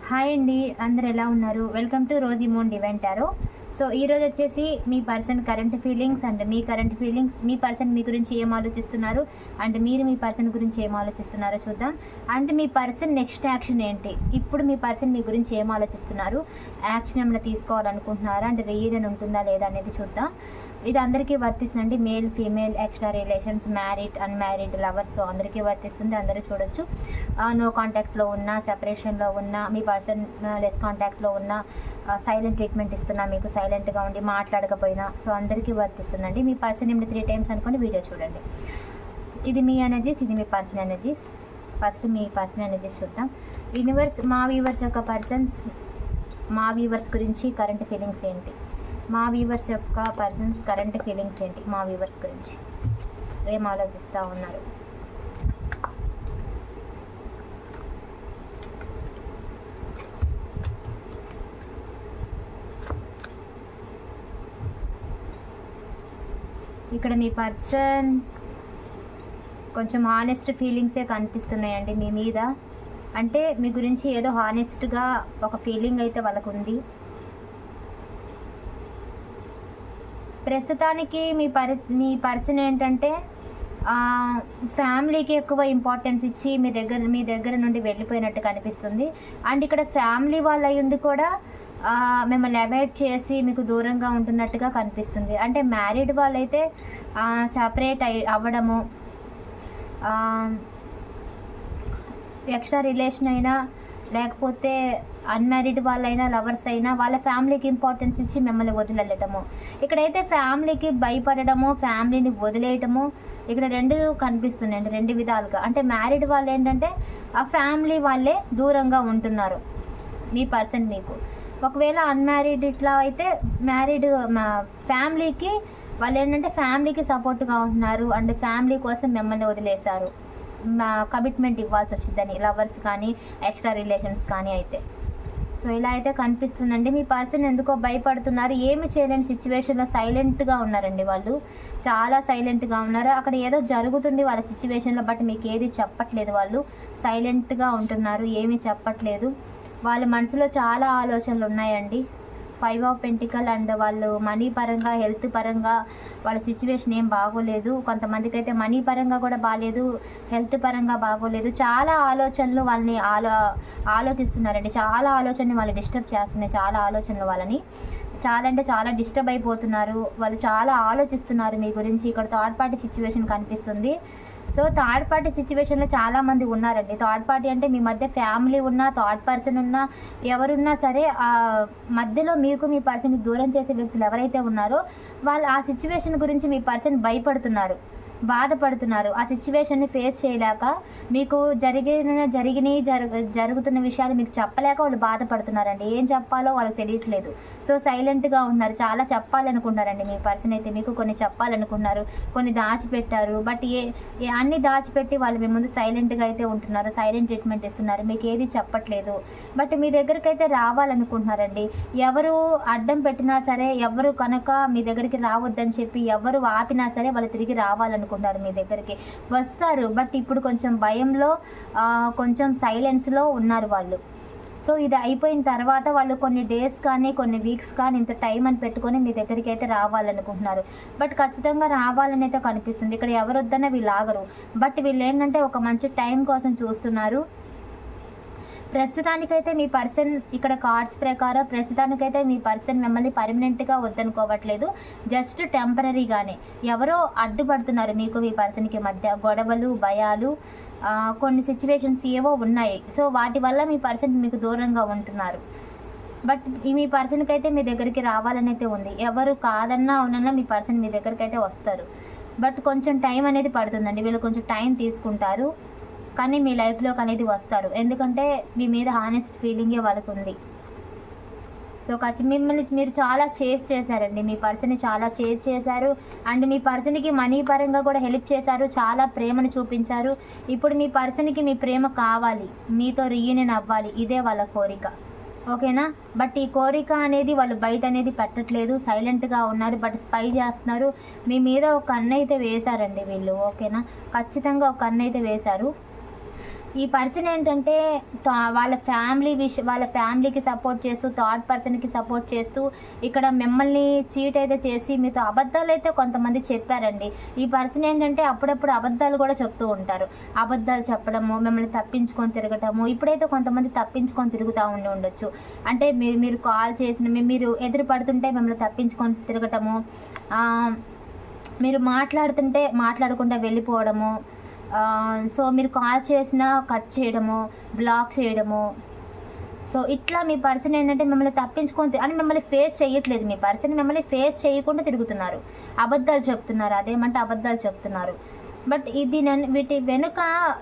Hi అండి, అందరు ఎలా ఉన్నారు? Welcome to Rosy Moon Divine Tarot. So ఈరోజు వచ్చేసి మీ పర్సన్ కరెంట్ ఫీలింగ్స్ అండ్ మీ కరెంట్ ఫీలింగ్స్, మీ పర్సన్ మీ గురించి ఏం ఆలోచిస్తున్నారు అండ్ మీరు మీ పర్సన్ గురించి ఏం ఆలోచిస్తున్నారో చూద్దాం. And me person next action ఏంటి, ఇప్పుడు మీ పర్సన్ మీ గురించి ఏం ఆలోచిస్తున్నారు, యాక్షన్ ఏమైనా తీసుకోవాలనుకుంటున్నారా అండ్ రీయూనియన్ ఉంటుందా లేదా అనేది చూద్దాం. ఇది అందరికీ వర్తిస్తుందండి. Male female, extra relations, married unmarried, lovers అందరికీ వర్తిస్తుంది. అందరూ చూడొచ్చు. నో కాంటాక్ట్లో ఉన్న, సెపరేషన్లో ఉన్న, మీ పర్సన్ లెస్ కాంటాక్ట్లో ఉన్న, సైలెంట్ ట్రీట్మెంట్ ఇస్తున్నా, మీకు సైలెంట్గా ఉండి మాట్లాడకపోయినా, సో అందరికీ వర్తిస్తుందండి. మీ పర్సన్ ఏమిటి 3 times అనుకుని వీడియో చూడండి. ఇది మీ ఎనర్జీస్, ఇది మీ పర్సన్ ఎనర్జీస్. ఫస్ట్ మీ పర్సన్ ఎనర్జీస్ చూద్దాం. యూనివర్స్, మా వ్యూవర్స్ యొక్క పర్సన్స్, మా వ్యూవర్స్ గురించి కరెంట్ ఫీలింగ్స్ ఏంటి, మా వ్యూవర్స్ యొక్క పర్సన్స్ కరెంట్ ఫీలింగ్స్ ఏంటి, మా వ్యూవర్స్ గురించి ఏం ఆలోచిస్తూ ఉన్నారు. ఇక్కడ మీ పర్సన్ కొంచెం హానెస్ట్ ఫీలింగ్సే కనిపిస్తున్నాయండి మీ మీద. అంటే మీ గురించి ఏదో హానెస్ట్గా ఒక ఫీలింగ్ అయితే వాళ్ళకు ఉంది. ప్రస్తుతానికి మీ పర్సన్ ఏంటంటే ఫ్యామిలీకి ఎక్కువ ఇంపార్టెన్స్ ఇచ్చి మీ దగ్గర నుండి వెళ్ళిపోయినట్టు కనిపిస్తుంది. అండ్ ఇక్కడ ఫ్యామిలీ వాళ్ళు అయ్యుండి కూడా మిమ్మల్ని అవాయిడ్ చేసి మీకు దూరంగా ఉంటున్నట్టుగా కనిపిస్తుంది. అంటే మ్యారీడ్ వాళ్ళైతే సపరేట్ అవ్వడము, ఎక్స్ట్రా రిలేషన్ అయినా లేకపోతే అన్మ్యారీడ్ వాళ్ళైనా లవర్స్ అయినా వాళ్ళ ఫ్యామిలీకి ఇంపార్టెన్స్ ఇచ్చి మిమ్మల్ని వదిలేయటము. ఇక్కడైతే ఫ్యామిలీకి భయపడము, ఫ్యామిలీని వదిలేయటము ఇక్కడ 2 కనిపిస్తున్నాయండి, 2 విధాలుగా. అంటే మ్యారీడ్ వాళ్ళు ఏంటంటే ఆ ఫ్యామిలీ వాళ్ళే దూరంగా ఉంటున్నారు మీ పర్సన్ మీకు. ఒకవేళ అన్మ్యారీడ్ ఇట్లా అయితే మ్యారీడ్ ఫ్యామిలీకి వాళ్ళు ఏంటంటే ఫ్యామిలీకి సపోర్ట్గా ఉంటున్నారు అండ్ ఫ్యామిలీ కోసం మిమ్మల్ని వదిలేశారు, కమిట్మెంట్ ఇవ్వాల్సి వచ్చిందని, లవర్స్ కానీ ఎక్స్ట్రా రిలేషన్స్ కానీ అయితే. సో ఇలా అయితే కనిపిస్తుందండి. మీ పర్సన్ ఎందుకో భయపడుతున్నారు, ఏమి చేయలేని సిచ్యువేషన్లో సైలెంట్గా ఉన్నారండి. వాళ్ళు చాలా సైలెంట్గా ఉన్నారు. అక్కడ ఏదో జరుగుతుంది వాళ్ళ సిచ్యువేషన్లో, బట్ మీకు ఏది చెప్పట్లేదు. వాళ్ళు సైలెంట్గా ఉంటున్నారు, ఏమీ చెప్పట్లేదు. వాళ్ళ మనసులో చాలా ఆలోచనలు ఉన్నాయండి. 5 of Pentacles అండ్ వాళ్ళు మనీ పరంగా, హెల్త్ పరంగా వాళ్ళ సిచ్యువేషన్ ఏం బాగోలేదు. కొంతమందికి అయితే మనీ పరంగా కూడా బాగాలేదు, హెల్త్ పరంగా బాగోలేదు. చాలా ఆలోచనలు వాళ్ళని ఆలోచిస్తున్నారండి. చాలా ఆలోచనలు వాళ్ళు డిస్టర్బ్ చేస్తున్నాయి. చాలా ఆలోచనలు వాళ్ళని చాలా అంటే చాలా డిస్టర్బ్ అయిపోతున్నారు. వాళ్ళు చాలా ఆలోచిస్తున్నారు మీ గురించి. ఇక్కడ థర్డ్ పార్టీ సిచ్యువేషన్ కనిపిస్తుంది. సో థర్డ్ పార్టీ సిచ్యువేషన్లో చాలామంది ఉన్నారండి. థర్డ్ పార్టీ అంటే మీ మధ్య ఫ్యామిలీ ఉన్నా, థర్డ్ పర్సన్ ఉన్నా, ఎవరున్నా సరే ఆ మధ్యలో మీకు మీ పర్సన్కి దూరం చేసే వ్యక్తులు ఎవరైతే ఉన్నారో వాళ్ళు ఆ సిచ్యువేషన్ గురించి మీ పర్సన్ భయపడుతున్నారు, బాధపడుతున్నారు. ఆ సిచ్యువేషన్ని ఫేస్ చేయలేక, మీకు జరుగుతున్న విషయాలు మీకు చెప్పలేక వాళ్ళు బాధపడుతున్నారండి. ఏం చెప్పాలో వాళ్ళకి తెలియట్లేదు. సో సైలెంట్గా ఉన్నారు. చాలా చెప్పాలనుకుంటున్నారండి మీ పర్సన్ అయితే. మీకు కొన్ని చెప్పాలనుకున్నారు, కొన్ని దాచిపెట్టారు. బట్ అన్ని దాచిపెట్టి వాళ్ళు మీ ముందు సైలెంట్గా అయితే ఉంటున్నారు, సైలెంట్ ట్రీట్మెంట్ ఇస్తున్నారు, మీకు ఏది చెప్పట్లేదు. బట్ మీ దగ్గరికి అయితే రావాలనుకుంటున్నారండి. ఎవరు అడ్డం పెట్టినా సరే, ఎవరు కనుక మీ దగ్గరికి రావద్దని చెప్పి ఎవరు ఆపినా సరే వాళ్ళు తిరిగి రావాలనుకుంటున్నారు, మీ దగ్గరికి వస్తారు. బట్ ఇప్పుడు కొంచెం భయంలో, కొంచెం సైలెన్స్లో ఉన్నారు వాళ్ళు. సో ఇది అయిపోయిన తర్వాత వాళ్ళు కొన్ని డేస్ కానీ కొన్ని వీక్స్ కానీ ఇంత టైం అని పెట్టుకొని మీ దగ్గరికి అయితే రావాలనుకుంటున్నారు. బట్ ఖచ్చితంగా రావాలని అయితే కనిపిస్తుంది. ఇక్కడ ఎవరు వద్దన్నా వీళ్ళు ఆగరు. బట్ వీళ్ళు ఏంటంటే ఒక మంచి టైం కోసం చూస్తున్నారు. ప్రస్తుతానికైతే మీ పర్సన్ ఇక్కడ కార్డ్స్ ప్రకారం ప్రస్తుతానికైతే మీ పర్సన్ మిమ్మల్ని పర్మనెంట్గా వద్దనుకోవట్లేదు, జస్ట్ టెంపరీగానే. ఎవరో అడ్డుపడుతున్నారు మీకు మీ పర్సన్కి మధ్య, గొడవలు, భయాలు, కొన్ని సిచ్యువేషన్స్ ఏవో ఉన్నాయి. సో వాటి వల్ల మీ పర్సన్ మీకు దూరంగా ఉంటున్నారు. బట్ మీ పర్సన్కి అయితే మీ దగ్గరికి రావాలని అయితే ఉంది. ఎవరు కాదన్నా అవునన్నా మీ పర్సన్ మీ దగ్గరికి అయితే వస్తారు. బట్ కొంచెం టైం అనేది పడుతుందండి. వీళ్ళు కొంచెం టైం తీసుకుంటారు కానీ మీ లైఫ్లోకి అనేది వస్తారు. ఎందుకంటే మీ మీద హానెస్ట్ ఫీలింగే వాళ్ళకు ఉంది. సో మిమ్మల్ని మీరు చాలా చేశారండి. మీ పర్సన్ని చాలా చేశారు అండ్ మీ పర్సన్కి మనీ పరంగా కూడా హెల్ప్ చేశారు, చాలా ప్రేమను చూపించారు. ఇప్పుడు మీ పర్సన్కి మీ ప్రేమ కావాలి, మీతో రీయూనియన్ అవ్వాలి, ఇదే వాళ్ళ కోరిక. ఓకేనా? బట్ ఈ కోరిక అనేది వాళ్ళు బయట అనేది పెట్టట్లేదు, సైలెంట్గా ఉన్నారు. బట్ స్పై చేస్తున్నారు. మీ మీద ఒక కన్ను అయితే వేశారండి వీళ్ళు. ఓకేనా? ఖచ్చితంగా ఒక కన్ను అయితే వేశారు. ఈ పర్సన్ ఏంటంటే వాళ్ళ ఫ్యామిలీకి సపోర్ట్ చేస్తూ థర్డ్ పర్సన్కి సపోర్ట్ చేస్తూ ఇక్కడ మిమ్మల్ని చీట్ అయితే చేసి మీతో అబద్ధాలు అయితే కొంతమంది చెప్పారండి. ఈ పర్సన్ ఏంటంటే అప్పుడప్పుడు అబద్ధాలు కూడా చెప్తూ ఉంటారు. అబద్ధాలు చెప్పడము, మిమ్మల్ని తప్పించుకొని తిరగటము. ఇప్పుడైతే కొంతమంది తప్పించుకొని తిరుగుతూ ఉండొచ్చు. అంటే మీరు కాల్ చేసిన మీరు ఎదురు పడుతుంటే మిమ్మల్ని తప్పించుకొని తిరగటము, మీరు మాట్లాడుతుంటే మాట్లాడకుండా వెళ్ళిపోవడము, సో మీరు కాల్ చేసినా కట్ చేయడము, బ్లాక్ చేయడము. సో ఇట్లా మీ పర్సన్ ఏంటంటే మిమ్మల్ని తప్పించుకొని అని మిమ్మల్ని ఫేస్ చేయట్లేదు. మీ పర్సన్ మిమ్మల్ని ఫేస్ చేయకుండా తిరుగుతున్నారు, అబద్ధాలు చెప్తున్నారు. అదేమంటే అబద్ధాలు చెప్తున్నారు. బట్ వీటి వెనుక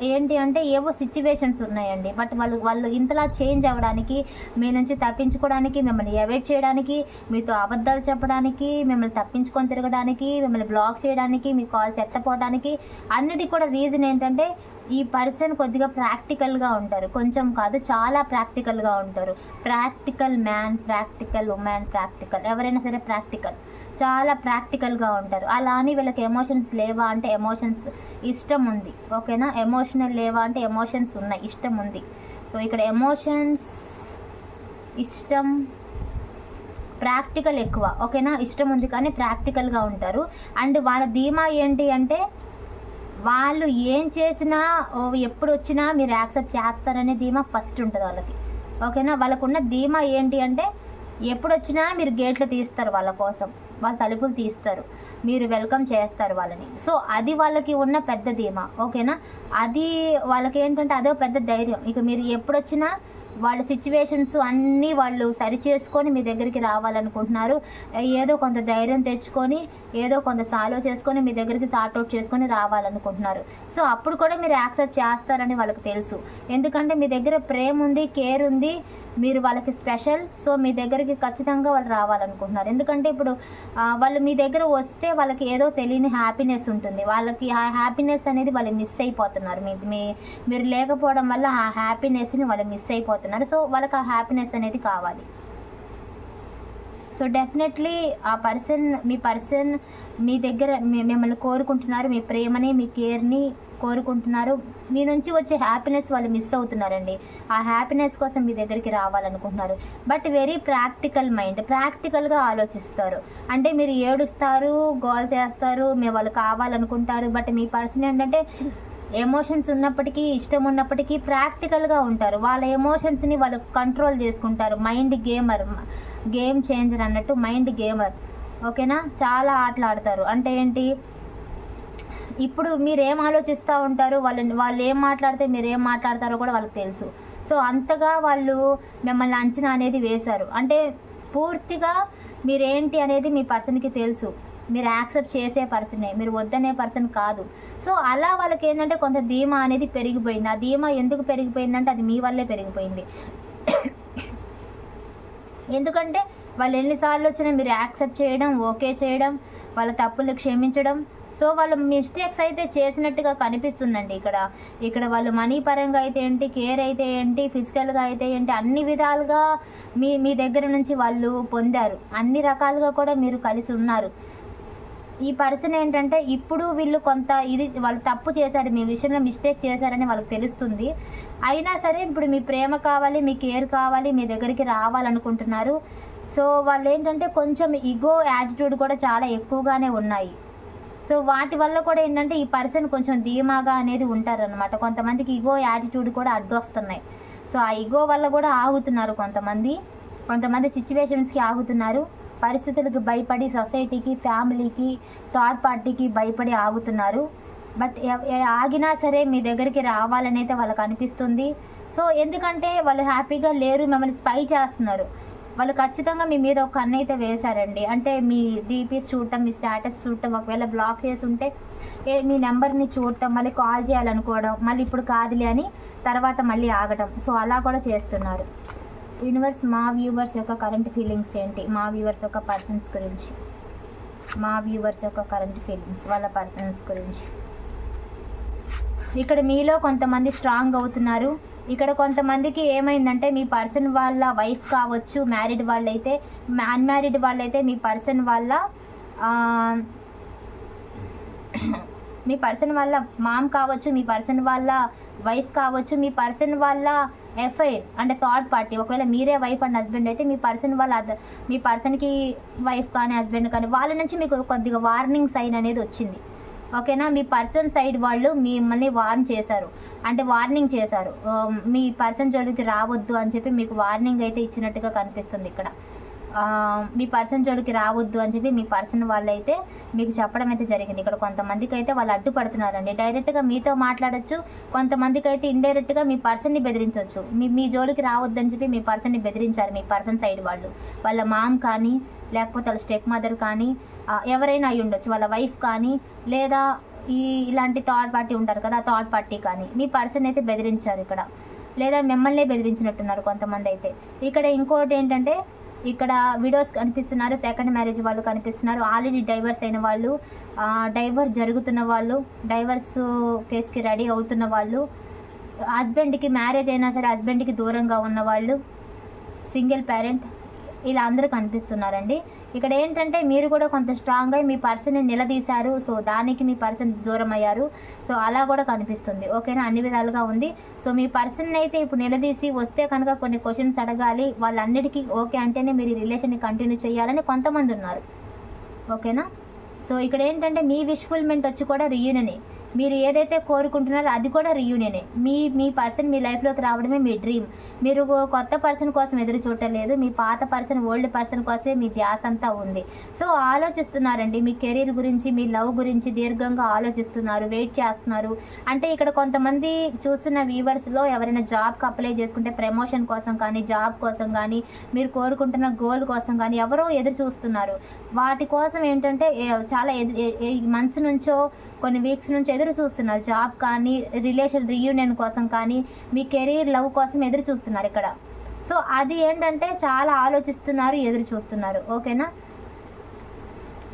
ఏంటి అంటే ఏవో సిచ్యువేషన్స్ ఉన్నాయండి. బట్ వాళ్ళు ఇంతలా చేంజ్ అవ్వడానికి, మీ నుంచి తప్పించుకోవడానికి, మిమ్మల్ని అవాయిడ్ చేయడానికి, మీతో అబద్ధాలు చెప్పడానికి, మిమ్మల్ని తప్పించుకొని తిరగడానికి, మిమ్మల్ని బ్లాక్ చేయడానికి, మీ కాల్స్ ఎత్తపోవడానికి అన్నిటికీ కూడా రీజన్ ఏంటంటే ఈ పర్సన్ కొద్దిగా ప్రాక్టికల్గా ఉంటారు. కొంచెం కాదు, చాలా ప్రాక్టికల్గా ఉంటారు. Practical man, practical women, practical ఎవరైనా సరే ప్రాక్టికల్, చాలా ప్రాక్టికల్గా ఉంటారు. అలా అని వీళ్ళకి ఎమోషన్స్ లేవా అంటే ఎమోషన్స్ ఇష్టం ఉంది. ఓకేనా, ఎమోషనల్ లేవా అంటే ఎమోషన్స్ ఉన్నాయి, ఇష్టం ఉంది. సో ఇక్కడ ఎమోషన్స్, ఇష్టం, ప్రాక్టికల్ ఎక్కువ. ఓకేనా, ఇష్టం ఉంది కానీ ప్రాక్టికల్గా ఉంటారు. అండ్ వాళ్ళ ధీమా ఏంటి అంటే వాళ్ళు ఏం చేసినా ఎప్పుడు వచ్చినా మీరు యాక్సెప్ట్ చేస్తారనే ధీమా ఫస్ట్ ఉంటుంది వాళ్ళకి. ఓకేనా, వాళ్ళకున్న ధీమా ఏంటి అంటే ఎప్పుడు వచ్చినా మీరు గేట్లు తీస్తారు వాళ్ళ కోసం, వాళ్ళ తలుపులు తీస్తారు, మీరు వెల్కమ్ చేస్తారు వాళ్ళని. సో అది వాళ్ళకి ఉన్న పెద్ద ధీమా. ఓకేనా, అది వాళ్ళకి ఏంటంటే అదో పెద్ద ధైర్యం. ఇక మీరు ఎప్పుడు వచ్చినా వాళ్ళ సిచ్యువేషన్స్ అన్నీ వాళ్ళు సరి చేసుకొని మీ దగ్గరికి రావాలనుకుంటున్నారు. ఏదో కొంత ధైర్యం తెచ్చుకొని, ఏదో కొంత సాల్వ్ చేసుకొని మీ దగ్గరికి సార్ట్అవుట్ చేసుకొని రావాలనుకుంటున్నారు. సో అప్పుడు కూడా మీరు యాక్సెప్ట్ చేస్తారని వాళ్ళకి తెలుసు. ఎందుకంటే మీ దగ్గర ప్రేమ ఉంది, కేర్ ఉంది, మీరు వాళ్ళకి స్పెషల్. సో మీ దగ్గరికి ఖచ్చితంగా వాళ్ళు రావాలనుకుంటున్నారు. ఎందుకంటే ఇప్పుడు వాళ్ళు మీ దగ్గర వస్తే వాళ్ళకి ఏదో తెలియని హ్యాపీనెస్ ఉంటుంది. వాళ్ళకి ఆ హ్యాపీనెస్ అనేది వాళ్ళు మిస్ అయిపోతున్నారు. మీరు లేకపోవడం వల్ల ఆ హ్యాపీనెస్ని వాళ్ళు మిస్ అయిపోతున్నారు. సో వాళ్ళకి ఆ హ్యాపీనెస్ అనేది కావాలి. సో డెఫినెట్లీ మీ పర్సన్ మీ దగ్గర మిమ్మల్ని కోరుకుంటున్నారు, మీ ప్రేమని, మీ కేర్ని కోరుకుంటున్నారు. మీ నుంచి వచ్చే హ్యాపీనెస్ వాళ్ళు మిస్ అవుతున్నారండి. ఆ హ్యాపీనెస్ కోసం మీ దగ్గరికి రావాలనుకుంటున్నారు. బట్ వెరీ ప్రాక్టికల్ మైండ్, ప్రాక్టికల్గా ఆలోచిస్తారు. అంటే మీరు ఏడుస్తారు, గోల్ చేస్తారు, వాళ్ళు కావాలనుకుంటారు. బట్ మీ పర్సన్ ఏంటంటే ఎమోషన్స్ ఉన్నప్పటికీ, ఇష్టం ఉన్నప్పటికీ ప్రాక్టికల్గా ఉంటారు. వాళ్ళ ఎమోషన్స్ని వాళ్ళు కంట్రోల్ చేసుకుంటారు. మైండ్ గేమర్, గేమ్ చేంజర్ అన్నట్టు మైండ్ గేమర్. ఓకేనా, చాలా ఆటలు ఆడతారు. అంటే ఏంటి, ఇప్పుడు మీరేం ఆలోచిస్తూ ఉంటారు, వాళ్ళు ఏం మాట్లాడితే మీరు ఏం మాట్లాడతారో కూడా వాళ్ళకి తెలుసు. సో అంతగా వాళ్ళు మిమ్మల్ని అంచనా అనేది వేశారు. అంటే పూర్తిగా మీరేంటి అనేది మీ పర్సన్కి తెలుసు. మీరు యాక్సెప్ట్ చేసే పర్సనే, మీరు వద్దనే పర్సన్ కాదు. సో అలా వాళ్ళకి ఏంటంటే కొంత ధీమా అనేది పెరిగిపోయింది. ఆ ధీమా ఎందుకు పెరిగిపోయిందంటే అది మీ వల్లే పెరిగిపోయింది. ఎందుకంటే వాళ్ళు ఎన్నిసార్లు వచ్చినా మీరు యాక్సెప్ట్ చేయడం, ఓకే చేయడం, వాళ్ళ తప్పులు క్షమించడం. సో వాళ్ళు మిస్టేక్స్ అయితే చేసినట్టుగా కనిపిస్తుందండి. ఇక్కడ వాళ్ళు మనీ పరంగా అయితే ఏంటి, కేర్ అయితే ఏంటి, ఫిజికల్గా అయితే ఏంటి, అన్ని విధాలుగా మీ దగ్గర నుంచి వాళ్ళు పొందారు. అన్ని రకాలుగా కూడా మీరు కలిసి ఉన్నారు. ఈ పర్సన్ ఏంటంటే ఇప్పుడు వీళ్ళు కొంత వాళ్ళు తప్పు చేశారు, మీ విషయంలో మిస్టేక్ చేశారని వాళ్ళకి తెలుస్తుంది. అయినా సరే ఇప్పుడు మీ ప్రేమ కావాలి, మీ కేర్ కావాలి, మీ దగ్గరికి రావాలనుకుంటున్నారు. సో వాళ్ళు ఏంటంటే కొంచెం ఈగో, యాటిట్యూడ్ కూడా చాలా ఎక్కువగానే ఉన్నాయి. సో వాటి వల్ల కూడా ఏంటంటే ఈ పర్సన్ కొంచెం ధీమాగా అనేది ఉంటారనమాట. కొంతమందికి ఈగో, యాటిట్యూడ్ కూడా అడ్డొస్తున్నాయి. సో ఆ ఈగో వల్ల కూడా ఆగుతున్నారు కొంతమంది సిచ్యువేషన్స్కి ఆగుతున్నారు. పరిస్థితులకు భయపడి, సొసైటీకి, ఫ్యామిలీకి, థర్డ్ పార్టీకి భయపడి ఆగుతున్నారు. బట్ ఆగినా సరే మీ దగ్గరికి రావాలని అయితే వాళ్ళకి అనిపిస్తుంది. సో ఎందుకంటే వాళ్ళు హ్యాపీగా లేరు, మిమ్మల్ని స్పై చేస్తున్నారు. వాళ్ళు ఖచ్చితంగా మీ మీద ఒక కన్ను అయితే వేశారండి. అంటే మీ డీపీస్ చూడటం, మీ స్టేటస్ చూడటం, ఒకవేళ బ్లాక్ చేసి ఉంటే మీ నెంబర్ని చూడటం, మళ్ళీ కాల్ చేయాలనుకోవడం, మళ్ళీ ఇప్పుడు కాదులే అని తర్వాత మళ్ళీ ఆగటం. సో అలా కూడా చేస్తున్నారు. యూనివర్స్, మా వ్యూవర్స్ యొక్క కరెంట్ ఫీలింగ్స్ ఏంటి, మా వ్యూవర్స్ యొక్క పర్సన్స్ గురించి, మా వ్యూవర్స్ యొక్క కరెంట్ ఫీలింగ్స్ వాళ్ళ పర్సన్స్ గురించి. ఇక్కడ మీలో కొంతమంది స్ట్రాంగ్ అవుతున్నారు. ఇక్కడ కొంతమందికి ఏమైందంటే మీ పర్సన్ వాళ్ళ వైఫ్ కావచ్చు, మ్యారీడ్ వాళ్ళైతే, అన్మ్యారీడ్ వాళ్ళైతే మీ పర్సన్ వాళ్ళ మామ్ కావచ్చు, మీ పర్సన్ వాళ్ళ వైఫ్ కావచ్చు, మీ పర్సన్ వాళ్ళ ఎఫ్ఐఆర్ అంటే థర్డ్ పార్టీ. ఒకవేళ మీరే వైఫ్ అండ్ హస్బెండ్ అయితే మీ పర్సన్ వాళ్ళ మీ పర్సన్కి వైఫ్ కానీ హస్బెండ్ కానీ వాళ్ళ నుంచి మీకు కొద్దిగా వార్నింగ్ సైన్ అనేది వచ్చింది. ఓకేనా, మీ పర్సన్ సైడ్ వాళ్ళు మిమ్మల్ని వార్న్ చేశారు, అంటే వార్నింగ్ చేశారు, మీ పర్సన్ జోలికి రావద్దు అని చెప్పి మీకు వార్నింగ్ అయితే ఇచ్చినట్టుగా కనిపిస్తుంది ఇక్కడ. మీ పర్సన్ జోలికి రావద్దు అని చెప్పి మీ పర్సన్ వాళ్ళు అయితే మీకు చెప్పడం అయితే జరిగింది. ఇక్కడ కొంతమందికి అయితే వాళ్ళు అడ్డుపడుతున్నారండి. డైరెక్ట్గా మీతో మాట్లాడచ్చు, కొంతమందికి అయితే ఇండైరెక్ట్గా మీ పర్సన్ని బెదిరించవచ్చు. మీ జోలికి రావద్దు అని చెప్పి మీ పర్సన్ని బెదిరించారు మీ పర్సన్ సైడ్ వాళ్ళు. వాళ్ళ మామ్ కానీ లేకపోతే వాళ్ళ స్టెప్ మదర్ కానీ ఎవరైనా అయి ఉండొచ్చు, వాళ్ళ వైఫ్ కానీ లేదా ఇలాంటి థర్డ్ పార్టీ ఉంటారు కదా, ఆ థర్డ్ పార్టీ కానీ మీ పర్సన్ అయితే బెదిరించారు ఇక్కడ, లేదా మిమ్మల్ని బెదిరించినట్టున్నారు కొంతమంది అయితే. ఇక్కడ ఇంకోటి ఏంటంటే ఇక్కడ విడోస్ కనిపిస్తున్నారు, సెకండ్ మ్యారేజ్ వాళ్ళు కనిపిస్తున్నారు, ఆల్రెడీ డైవర్స్ అయిన వాళ్ళు, డైవర్స్ జరుగుతున్న వాళ్ళు, డైవర్స్ కేసుకి రెడీ అవుతున్న వాళ్ళు, హస్బెండ్కి మ్యారేజ్ అయినా సరే హస్బెండ్కి దూరంగా ఉన్న వాళ్ళు, సింగిల్ పేరెంట్, ఇలా అందరూ కనిపిస్తున్నారండి. ఇక్కడ ఏంటంటే మీరు కూడా కొంత స్ట్రాంగ్గా మీ పర్సన్ని నిలదీశారు, సో దానికి మీ పర్సన్ దూరం అయ్యారు, సో అలా కూడా కనిపిస్తుంది. ఓకేనా, అన్ని విధాలుగా ఉంది. సో మీ పర్సన్ అయితే ఇప్పుడు నిలదీసి వస్తే కనుక కొన్ని క్వశ్చన్స్ అడగాలి, వాళ్ళన్నిటికీ ఓకే అంటేనే మీరు ఈ రిలేషన్ని కంటిన్యూ చేయాలని కొంతమంది ఉన్నారు. ఓకేనా, సో ఇక్కడ ఏంటంటే మీ విష్ఫుల్మెంట్ వచ్చి కూడా రీయూనియనే, మీరు ఏదైతే కోరుకుంటున్నారో అది కూడా రీయూనియనే. మీ పర్సన్ మీ లైఫ్లోకి రావడమే మీ డ్రీమ్. మీరు కొత్త పర్సన్ కోసం ఎదురు చూడలేదు, మీ పాత పర్సన్ ఓల్డ్ పర్సన్ కోసమే మీ ధ్యాస అంతా ఉంది. సో ఆలోచిస్తున్నారండి మీ కెరీర్ గురించి, మీ లవ్ గురించి దీర్ఘంగా ఆలోచిస్తున్నారు, వెయిట్ చేస్తున్నారు. అంటే ఇక్కడ కొంతమంది చూస్తున్న వ్యూవర్స్లో ఎవరైనా జాబ్కి అప్లై చేసుకుంటే ప్రమోషన్ కోసం కానీ, జాబ్ కోసం కానీ, మీరు కోరుకుంటున్న గోల్ కోసం కానీ ఎవరో ఎదురు చూస్తున్నారు. వాటి కోసం ఏంటంటే చాలా మంత్స్ నుంచో కొన్ని వీక్స్ నుంచి ఎదురు చూస్తున్నారు, జాబ్ కానీ రిలేషన్ రీయూనియన్ కోసం కానీ, మీ కెరీర్ లవ్ కోసం ఎదురు చూస్తున్నారు ఇక్కడ. సో అది ఏంటంటే చాలా ఆలోచిస్తున్నారు, ఎదురు చూస్తున్నారు. ఓకేనా,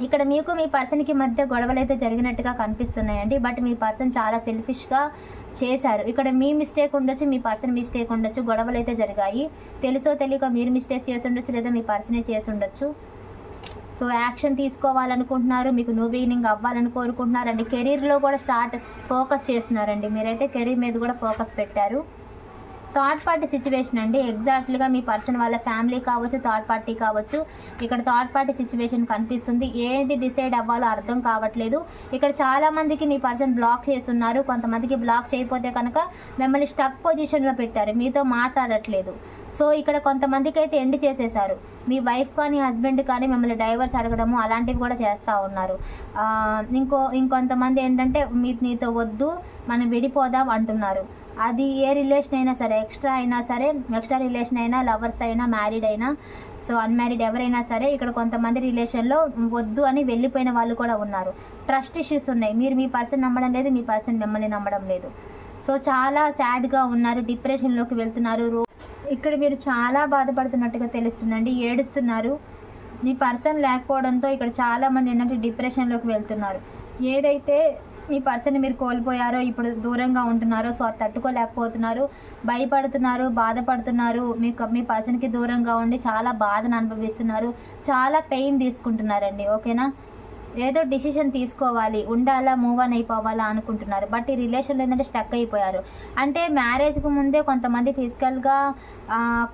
ఇక్కడ మీకు మీ పర్సన్కి మధ్య గొడవలు అయితే జరిగినట్టుగా కనిపిస్తున్నాయండి. బట్ మీ పర్సన్ చాలా సెల్ఫిష్గా చేశారు. ఇక్కడ మీ మిస్టేక్ ఉండొచ్చు, మీ పర్సన్ మిస్టేక్ ఉండొచ్చు, గొడవలు అయితే జరిగాయి. తెలుసో తెలియక మీరు మిస్టేక్ చేసి ఉండొచ్చు, లేదా మీ పర్సనే చేసి ఉండొచ్చు. సో యాక్షన్ తీసుకోవాలనుకుంటున్నారు, మీకు న్యూ బిగినింగ్ అవ్వాలని కోరుకుంటున్నారండి. కెరీర్లో కూడా ఫోకస్ చేస్తున్నారండి, మీరైతే కెరీర్ మీద కూడా ఫోకస్ పెట్టారు. థర్డ్ పార్టీ సిచ్యువేషన్ అండి, ఎగ్జాక్ట్లీగా మీ పర్సన్ వాళ్ళ ఫ్యామిలీ కావచ్చు, థర్డ్ పార్టీ కావచ్చు. ఇక్కడ థర్డ్ పార్టీ సిచ్యువేషన్ కనిపిస్తుంది, ఏది డిసైడ్ అవ్వాలో అర్థం కావట్లేదు. ఇక్కడ చాలామందికి మీ పర్సన్ బ్లాక్ చేస్తున్నారు, కొంతమందికి బ్లాక్ చేయకపోతే కనుక మిమ్మల్ని స్టక్ పొజిషన్లో పెట్టారు, మీతో మాట్లాడట్లేదు. సో ఇక్కడ కొంతమందికి అయితే ఎండ్ చేసేసారు, మీ వైఫ్ కానీ హస్బెండ్ కానీ మిమ్మల్ని డైవర్స్ అడగడము అలాంటివి కూడా చేస్తూ ఉన్నారు. ఇంకొంతమంది ఏంటంటే నీతో వద్దు మనం విడిపోదాం అంటున్నారు. అది ఏ రిలేషన్ అయినా సరే, ఎక్స్ట్రా రిలేషన్ అయినా, లవర్స్ అయినా, మ్యారీడ్ అయినా, సో అన్మ్యారీడ్ ఎవరైనా సరే, ఇక్కడ కొంతమంది రిలేషన్లో వద్దు అని వెళ్ళిపోయిన వాళ్ళు కూడా ఉన్నారు. ట్రస్ట్ ఇష్యూస్ ఉన్నాయి, మీరు మీ పర్సన్ నమ్మడం లేదు, మీ పర్సన్ మిమ్మల్ని నమ్మడం లేదు. సో చాలా సాడ్గా ఉన్నారు, డిప్రెషన్లోకి వెళ్తున్నారు. ఇక్కడ మీరు చాలా బాధపడుతున్నట్టుగా తెలుస్తుందండి, ఏడుస్తున్నారు. మీ పర్సన్ లేకపోవడంతో ఇక్కడ చాలామంది ఏంటంటే డిప్రెషన్లోకి వెళ్తున్నారు. ఏదైతే మీ పర్సన్ మీరు కోల్పోయారో, ఇప్పుడు దూరంగా ఉంటున్నారో, సో అది తట్టుకోలేకపోతున్నారు, భయపడుతున్నారు, బాధపడుతున్నారు. మీ పర్సన్కి దూరంగా ఉండి చాలా బాధను అనుభవిస్తున్నారు, చాలా పెయిన్ తీసుకుంటున్నారండి. ఓకేనా, ఏదో డిసిషన్ తీసుకోవాలి, ఉండాలా, మూవ్ ఆన్ అయిపోవాలా అనుకుంటున్నారు. బట్ ఈ రిలేషన్లో ఏంటంటే స్టక్ అయిపోయారు. అంటే మ్యారేజ్కి ముందే కొంతమంది ఫిజికల్గా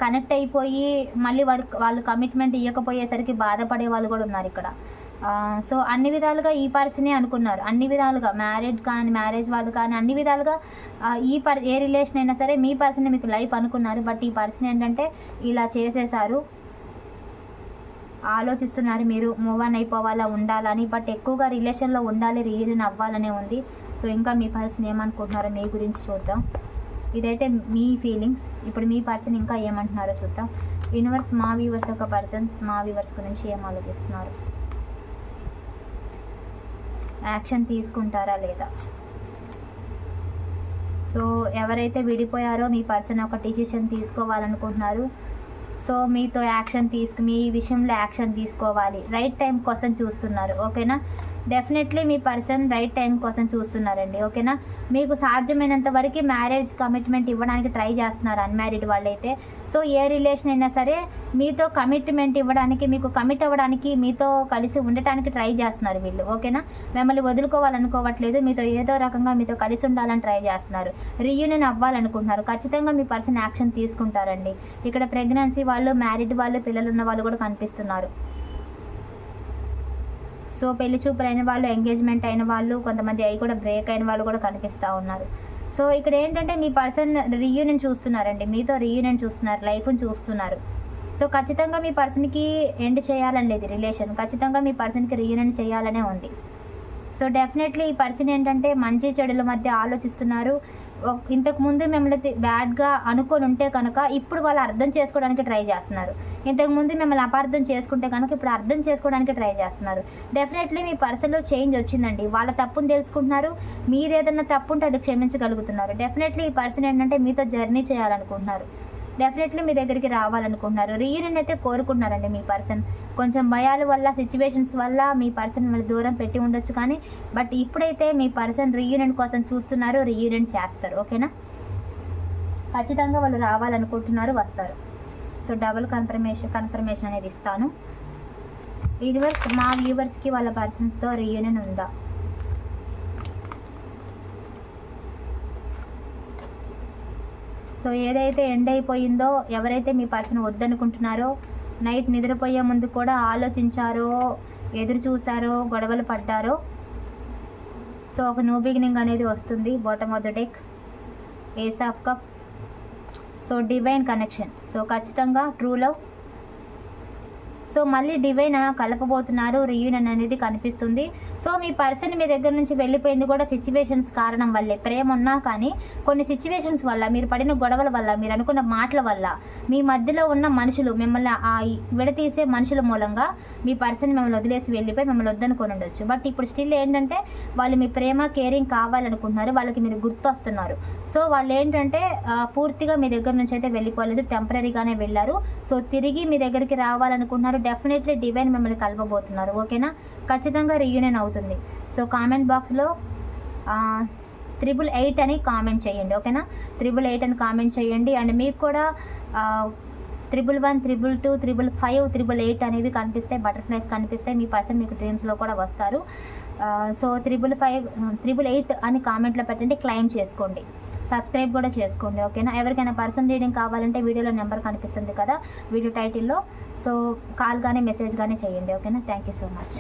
కనెక్ట్ అయిపోయి మళ్ళీ వాళ్ళు కమిట్మెంట్ ఇవ్వకపోయేసరికి బాధపడే వాళ్ళు కూడా ఉన్నారు ఇక్కడ. సో అన్ని విధాలుగా ఈ పర్సనే అనుకున్నారు, అన్ని విధాలుగా మ్యారేజ్ కానీ, మ్యారేజ్ వాళ్ళు కానీ, అన్ని విధాలుగా ఏ రిలేషన్ అయినా సరే మీ పర్సనే మీకు లైఫ్ అనుకున్నారు. బట్ ఈ పర్సన్ ఏంటంటే ఇలా చేసేసారు. ఆలోచిస్తున్నారు మీరు మూవ్ ఆన్ అయిపోవాలా, ఉండాలని. బట్ ఎక్కువగా రిలేషన్లో ఉండాలి, రీయూనియన్ అవ్వాలనే ఉంది. సో ఇంకా మీ పర్సన్ ఏమనుకుంటున్నారో మీ గురించి చూద్దాం. ఇదైతే మీ ఫీలింగ్స్. ఇప్పుడు మీ పర్సన్ ఇంకా ఏమంటున్నారో చూద్దాం. యూనివర్స్ మా వ్యూవర్స్ యొక్క పర్సన్స్ మా వ్యూవర్స్ గురించి ఏం ఆలోచిస్తున్నారు, యాక్షన్ తీసుకుంటారా లేదా. సో ఎవరైతే విడిపోయారో మీ పర్సన్ ఒక డిసిషన్ తీసుకోవాలనుకుంటున్నారు. సో మీతో మీ విషయంలో యాక్షన్ తీసుకోవాలి, రైట్ టైం కోసం చూస్తున్నారు. ఓకేనా, డెఫినెట్లీ మీ పర్సన్ రైట్ టైం కోసం చూస్తున్నారండి. ఓకేనా, మీకు సాధ్యమైనంత వరకు మ్యారేజ్ కమిట్మెంట్ ఇవ్వడానికి ట్రై చేస్తున్నారు అన్మ్యారీడ్ వాళ్ళైతే. సో ఏ రిలేషన్ అయినా సరే మీతో కమిట్మెంట్ ఇవ్వడానికి, మీకు కమిట్ అవ్వడానికి, మీతో కలిసి ఉండటానికి ట్రై చేస్తున్నారు వీళ్ళు. ఓకేనా, మిమ్మల్ని వదులుకోవాలనుకోవట్లేదు, మీతో ఏదో రకంగా మీతో కలిసి ఉండాలని ట్రై చేస్తున్నారు, రీయూనియన్ అవ్వాలనుకుంటున్నారు. ఖచ్చితంగా మీ పర్సన్ యాక్షన్ తీసుకుంటారండి. ఇక్కడ ప్రెగ్నెన్సీ వాళ్ళు, మ్యారీడ్ వాళ్ళు, పిల్లలు ఉన్న వాళ్ళు కూడా కనిపిస్తున్నారు. సో పెళ్లి చూపులు అయిన వాళ్ళు, ఎంగేజ్మెంట్ అయిన వాళ్ళు, కొంతమంది అవి కూడా బ్రేక్ అయిన వాళ్ళు కూడా కనిపిస్తూ ఉన్నారు. సో ఇక్కడ ఏంటంటే మీ పర్సన్ రీయూనియన్ చూస్తున్నారండి, మీతో రీయూనియన్ చూస్తున్నారు, లైఫ్ని చూస్తున్నారు. సో ఖచ్చితంగా మీ పర్సన్కి ఎండ్ చేయాలని లేదు రిలేషన్, ఖచ్చితంగా మీ పర్సన్కి రీయూనియన్ చేయాలనే ఉంది. సో డెఫినెట్లీ ఈ పర్సన్ ఏంటంటే మంచి చెడుల మధ్య ఆలోచిస్తున్నారు. ఇంతకుముందు మిమ్మల్ని బ్యాడ్గా అనుకొని ఉంటే కనుక ఇప్పుడు వాళ్ళు అర్థం చేసుకోవడానికి ట్రై చేస్తున్నారు. ఇంతకుముందు మిమ్మల్ని అపార్థం చేసుకుంటే కనుక ఇప్పుడు అర్థం చేసుకోవడానికి ట్రై చేస్తున్నారు. డెఫినెట్లీ మీ పర్సన్లో చేంజ్ వచ్చిందండి. వాళ్ళ తప్పును తెలుసుకుంటున్నారు, మీరు ఏదైనా తప్పు ఉంటే అది క్షమించగలుగుతున్నారు. డెఫినెట్లీ ఈ పర్సన్ ఏంటంటే మీతో జర్నీ చేయాలనుకుంటున్నారు, డెఫినెట్లీ మీ దగ్గరికి రావాలనుకుంటున్నారు. రీయూనియన్ అయితే కోరుకుంటున్నారండి మీ పర్సన్. కొంచెం భయాల వల్ల, సిచ్యువేషన్స్ వల్ల మీ పర్సన్ మిమ్మల్ని దూరం పెట్టి ఉండొచ్చు, కానీ బట్ ఇప్పుడైతే మీ పర్సన్ రీయూనియన్ కోసం చూస్తున్నారు, రీయూనియన్ చేస్తారు. ఓకేనా, ఖచ్చితంగా వాళ్ళు రావాలనుకుంటున్నారు, వస్తారు. సో డబుల్ కన్ఫర్మేషన్ అనేది ఇస్తాను. యూనివర్స్ మా వ్యూవర్స్కి వాళ్ళ పర్సన్స్తో రీయూనియన్ ఉందా? సో ఏదైతే ఎండ్ అయిపోయిందో, ఎవరైతే మీ పర్సన్ వద్దనుకుంటున్నారో, నైట్ నిద్రపోయే ముందు కూడా ఆలోచించారో, ఎదురు చూసారో, గొడవలు పడ్డారో, సో ఒక న్యూ బిగినింగ్ అనేది వస్తుంది. Bottom of the deck, ace of cup. So divine connection, so ఖచ్చితంగా ట్రూ లవ్. సో మళ్ళీ డివైన్ కలపబోతున్నారు, రీయూనియన్ అనేది కనిపిస్తుంది. సో మీ పర్సన్ మీ దగ్గర నుంచి వెళ్ళిపోయింది కూడా సిచ్యువేషన్స్ కారణం వల్లే. ప్రేమ ఉన్నా కానీ కొన్ని సిచ్యువేషన్స్ వల్ల, మీరు పడిన గొడవల వల్ల, మీరు అనుకున్న మాటల వల్ల, మీ మధ్యలో ఉన్న మనుషులు, మిమ్మల్ని విడతీసే మనుషుల మూలంగా మీ పర్సన్ మిమ్మల్ని వదిలేసి వెళ్ళిపోయి మిమ్మల్ని వద్దనుకొని ఉండొచ్చు. బట్ ఇప్పుడు స్టిల్ ఏంటంటే వాళ్ళు మీ ప్రేమ, కేరింగ్ కావాలనుకుంటున్నారు, వాళ్ళకి మీరు గుర్తొస్తున్నారు. సో వాళ్ళు ఏంటంటే పూర్తిగా మీ దగ్గర నుంచి అయితే వెళ్ళిపోలేదు, టెంపరీగానే వెళ్ళారు. సో తిరిగి మీ దగ్గరికి రావాలనుకుంటున్నారు. డెఫినెట్లీ డివైన్ మిమ్మల్ని కలపబోతున్నారు. ఓకేనా, ఖచ్చితంగా రీయూనియన్ అవుతుంది. సో కామెంట్ బాక్స్లో 888 అని కామెంట్ చేయండి. ఓకేనా, 888 అని కామెంట్ చేయండి. అండ్ మీకు కూడా 1111, 222, 555, 888 అనేవి కనిపిస్తాయి, బటర్ఫ్లైస్ కనిపిస్తాయి. మీ పర్సన్ మీకు డ్రీమ్స్లో కూడా వస్తారు. సో 888 అని కామెంట్లో పెట్టండి, క్లైమ్ చేసుకోండి, సబ్స్క్రైబ్ కూడా చేసుకోండి. ఓకేనా, ఎవరికైనా పర్సన్ రీడింగ్ కావాలంటే వీడియోలో నెంబర్ కనిపిస్తుంది కదా వీడియో టైటిల్లో, సో కాల్ కానీ మెసేజ్ కానీ చేయండి. ఓకేనా, థ్యాంక్ యూ సో మచ్.